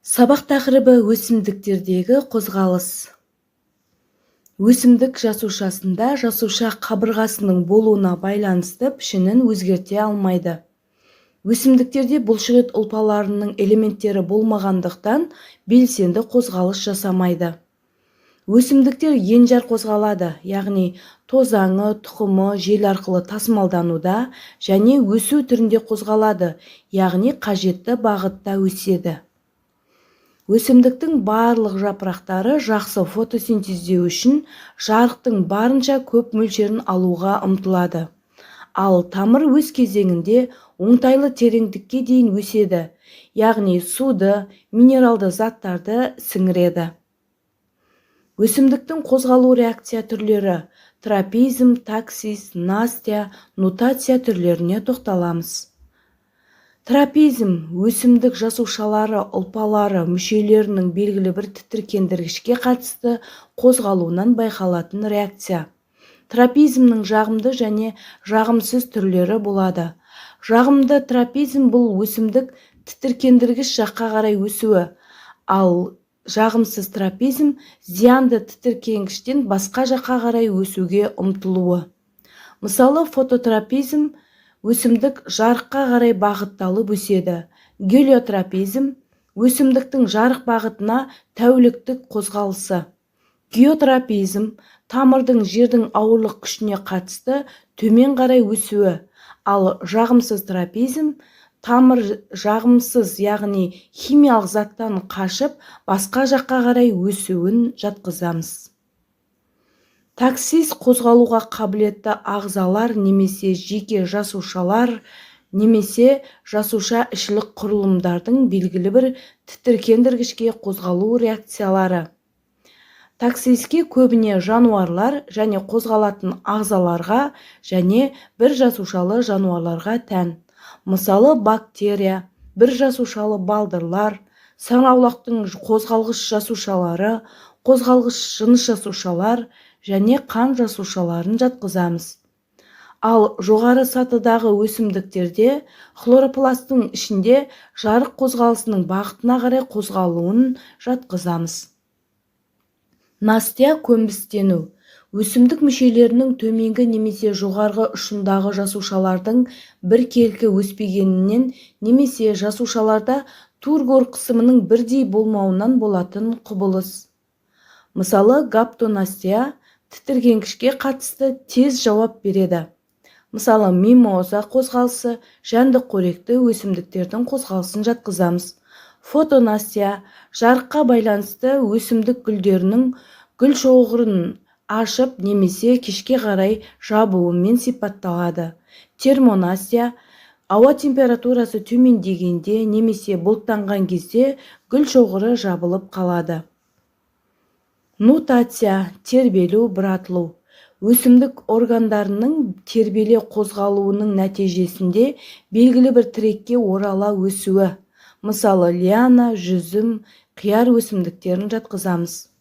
Сабақ тақырыбы өсімдіктердегі қозғалыс. Өсімдік жасушасында жасуша қабырғасының болуына байланысты пішінін өзгерте алмайды. Өсімдіктерде бұлшықет ұлпаларының элементтері болмағандықтан белсенді қозғалыс жасамайды. Өсімдіктер енжар қозғалады, яғни тозаңы, тұқымы жел арқылы тасымалдануда және өсу түрінде қозғалады, яғни қажетті бағытта өседі. Өсімдіктің барлық жапырақтары жақсы фотосинтездеу үшін жарықтың барынша көп мөлшерін алуға ұмтылады. Ал тамыр өз кезеңінде оңтайлы тереңдікке дейін өседі, яғни суды, минералды заттарды сіңіреді. Өсімдіктің қозғалу реакция түрлері тропизм, таксис, настя, нутация түрлеріне тоқталамыз. Тропизм өсімдік жасушалары ұлпалары мүшелерінің белгілі бір тітіркендіргішке қатысты қозғалуынан байқалатын реакция. Тропизмнің жағымды және жағымсыз түрлері болады. Жағымды тропизм бұл өсімдік тітіркендіргіш жаққа қарай өсуі, ал жағымсыз тропизм зиянды тітіркенгіштен басқа жаққа қарай өсуге ұмтылуы. Мысалы, фототропизм өсімдік жарыққа қарай бағытталып өседі. Гелиотропизм өсімдіктің жарық бағытына тәуліктік қозғалысы. Геотропизм тамырдың жердің ауырлық күшіне қатысты төмен қарай өсуі. Ал жағымсыз тропизм тамыр жағымсыз, яғни химиялық заттан қашып басқа жаққа қарай өсуін жатқызамыз. Таксис қозғалуға қабілетті ағзалар немесе жеке жасушалар немесе жасуша ішілік құрылымдардың белгілі бір тітіркендіргішке қозғалу реакциялары. Таксиске көбіне жануарлар және қозғалатын ағзаларға және бір жасушалы жануарларға тән. Мысалы, бактерия, бір жасушалы балдырлар, саңырауқұлақтың қозғалғыш жасушалары, қозғалғыш жыныс жасушалар және қан жасушаларын жатқызамыз. Ал жоғары сатыдағы өсімдіктерде хлоропласттың ішінде жарық қозғалысының бағытына қарай қозғалуын жатқызамыз. Настя көнбістену. Өсімдік мүшелерінің төменгі немесе жоғарғы ұшындағы жасушалардың біркелкі өспегенінен немесе жасушаларда тургор қысымының бірдей болмауынан болатын құбылыс. Мысалы, гаптонастия тітіркенгішке қатысты тез жауап береді. Мысалы, мимоза қозғалысы жәндік қоректі өсімдіктердің қозғалысын жатқызамыз. Фотонастия жарыққа байланысты өсімдік гүлдерінің гүл шоғырын ашып немесе кешке қарай жабуымен сипатталады. Термонастия ауа температурасы төмендегенде немесе бұлттанған кезде гүл шоғыры жабылып қалады. Нутация тербелу, бұратылу. Өсімдік органдарының тербеле қозғалуының нәтижесінде белгілі бір тірекке орала өсуі. Мысалы, лиана, жүзім, қияр өсімдіктерін жатқызамыз.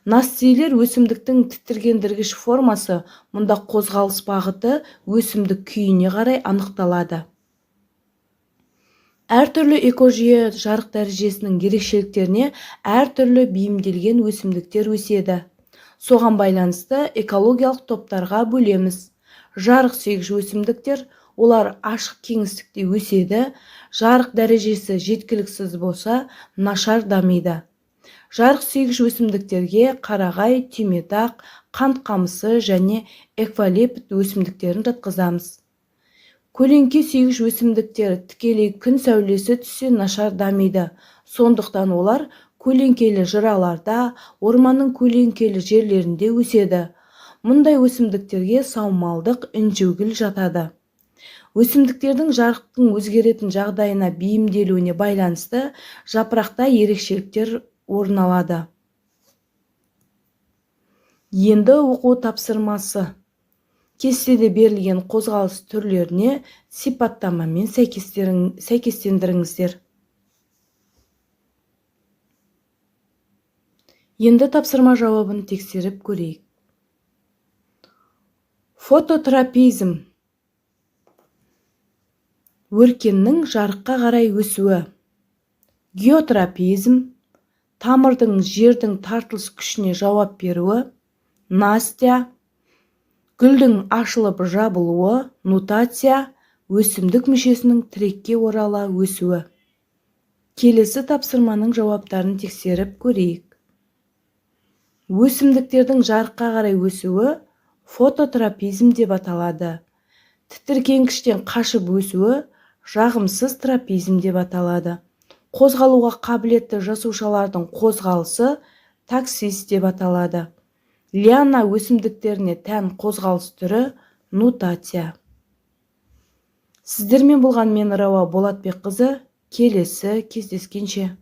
Настилер өсімдіктің тітіркендіргіш формасы, мұнда қозғалыс бағыты өсімдік күйіне қарай анықталады. Әртүрлі экожүйе жарық дәрежесінің ерекшеліктеріне әртүрлі бейімделген өсімдіктер өседі. Соған байланысты экологиялық топтарға бөлеміз. Жарық сүйгіш өсімдіктер, олар ашық кеңістікте өседі, жарық дәрежесі жеткіліксіз болса, нашар дамиды. Жарық сүйгіш өсімдіктерге қарағай, түйметақ, қант қамысы және эквалепт өсімдіктерін жатқызамыз. Көлеңке сүйгіш өсімдіктер тікелей күн сәулесі түссе нашар дамиды. Сондықтан олар көлеңкелі жыраларда, орманның көлеңкелі жерлерінде өседі. Мұндай өсімдіктерге саумалдық інжугіл жатады. Өсімдіктердің жарықтың өзгеретін жағдайына бейімделуіне байланысты жапырақта ерекшеліктер орын алады. Енді оқу тапсырмасы. Кестеде берілген қозғалыс түрлеріне сипаттамамен сәйкестендіріңіздер. Енді тапсырма жауабын тексеріп көрейік. Фототропизм өркеннің жарыққа қарай өсуі. геотропизм, тамырдың жердің тартылыс күшіне жауап беруі. Настя, гүлдің ашылып жабылуы. Нутация, өсімдік мүшесінің тірекке орала өсуі. Келесі тапсырманың жауаптарын тексеріп көрейік. Өсімдіктердің жарыққа қарай өсуі фототропизм деп аталады. Тітіркенгіштен қашып өсуі жағымсыз тропизм деп аталады. Қозғалуға қабілетті жасушалардың қозғалысы таксис деп аталады. Лиана өсімдіктеріне тән қозғалыс түрі нутация. Сіздермен болған мен Рауа Болатбекқызы. Келесі кездескенше.